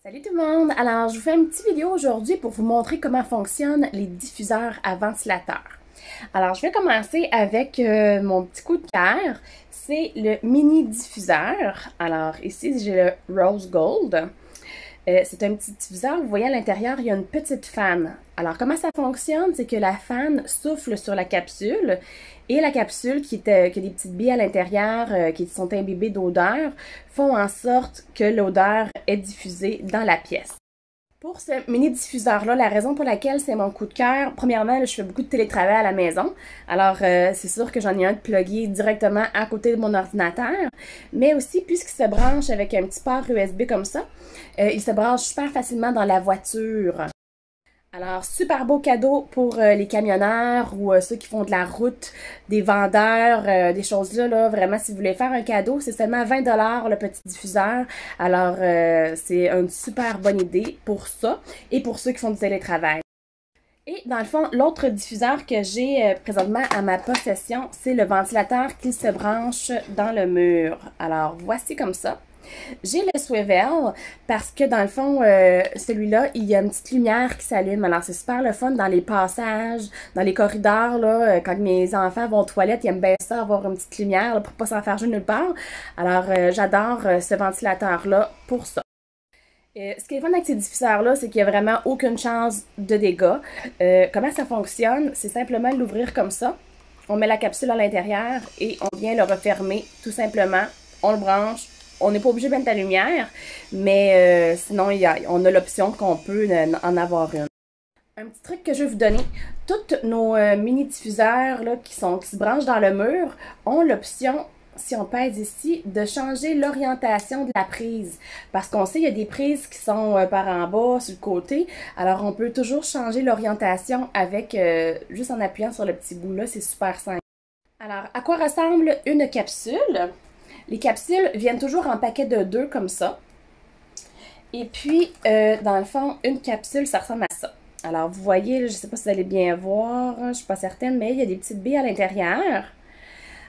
Salut tout le monde! Alors, je vous fais une petite vidéo aujourd'hui pour vous montrer comment fonctionnent les diffuseurs à ventilateur. Alors, je vais commencer avec mon petit coup de cœur. C'est le mini diffuseur. Alors, ici, j'ai le Rose Gold. C'est un petit diffuseur. Vous voyez à l'intérieur, il y a une petite fan. Alors, comment ça fonctionne? C'est que la fan souffle sur la capsule et la capsule qui a des petites billes à l'intérieur qui sont imbibées d'odeur font en sorte que l'odeur est diffusée dans la pièce. Pour ce mini diffuseur-là, la raison pour laquelle c'est mon coup de cœur, premièrement, là, je fais beaucoup de télétravail à la maison. Alors, c'est sûr que j'en ai un de plugué directement à côté de mon ordinateur. Mais aussi, puisqu'il se branche avec un petit port USB comme ça, il se branche super facilement dans la voiture. Alors, super beau cadeau pour les camionneurs ou ceux qui font de la route, des vendeurs, des choses-là. Là, vraiment, si vous voulez faire un cadeau, c'est seulement 20 $ le petit diffuseur. Alors, c'est une super bonne idée pour ça et pour ceux qui font du télétravail. Et dans le fond, l'autre diffuseur que j'ai présentement à ma possession, c'est le ventilateur qui se branche dans le mur. Alors, voici comme ça. J'ai le swivel parce que dans le fond, celui-là, il y a une petite lumière qui s'allume. Alors, c'est super le fun dans les passages, dans les corridors, là, quand mes enfants vont aux toilettes, ils aiment bien ça, avoir une petite lumière là, pour pas s'enfarger nulle part. Alors, j'adore ce ventilateur-là pour ça. Ce qui est fun avec ces diffuseurs-là, c'est qu'il n'y a vraiment aucune chance de dégâts. Comment ça fonctionne? C'est simplement l'ouvrir comme ça. On met la capsule à l'intérieur et on vient le refermer tout simplement. On le branche. On n'est pas obligé de mettre la lumière, mais sinon, on a l'option qu'on peut en avoir une. Un petit truc que je vais vous donner, tous nos mini-diffuseurs là, qui se branchent dans le mur ont l'option, si on pèse ici, de changer l'orientation de la prise. Parce qu'on sait, il y a des prises qui sont par en bas, sur le côté. Alors, on peut toujours changer l'orientation avec, juste en appuyant sur le petit bout là, c'est super simple. Alors, à quoi ressemble une capsule? Les capsules viennent toujours en paquet de 2 comme ça. Et puis, dans le fond, une capsule, ça ressemble à ça. Alors, vous voyez, je ne sais pas si vous allez bien voir, je ne suis pas certaine, mais il y a des petites billes à l'intérieur.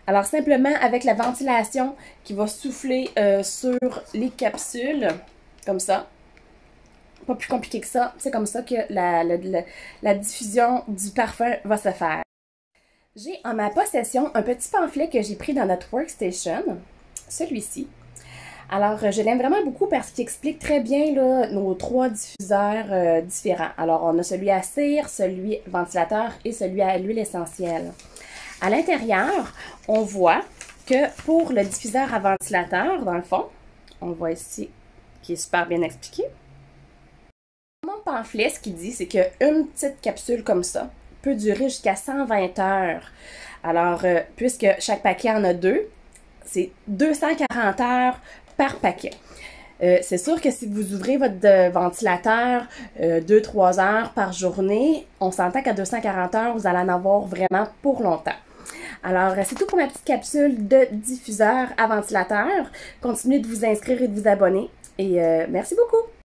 Alors, simplement, avec la ventilation qui va souffler sur les capsules, comme ça. Pas plus compliqué que ça. C'est comme ça que la diffusion du parfum va se faire. J'ai en ma possession un petit pamphlet que j'ai pris dans notre workstation. Celui-ci. Alors, je l'aime vraiment beaucoup parce qu'il explique très bien là, nos 3 diffuseurs différents. Alors, on a celui à cire, celui ventilateur et celui à l'huile essentielle. À l'intérieur, on voit que pour le diffuseur à ventilateur, dans le fond, on voit ici qui est super bien expliqué. Mon pamphlet, ce qu'il dit, c'est qu'une petite capsule comme ça peut durer jusqu'à 120 heures. Alors, puisque chaque paquet en a 2, c'est 240 heures par paquet. C'est sûr que si vous ouvrez votre ventilateur 2-3 heures par journée, on s'entend qu'à 240 heures, vous allez en avoir vraiment pour longtemps. Alors, c'est tout pour ma petite capsule de diffuseur à ventilateur. Continuez de vous inscrire et de vous abonner. Et merci beaucoup!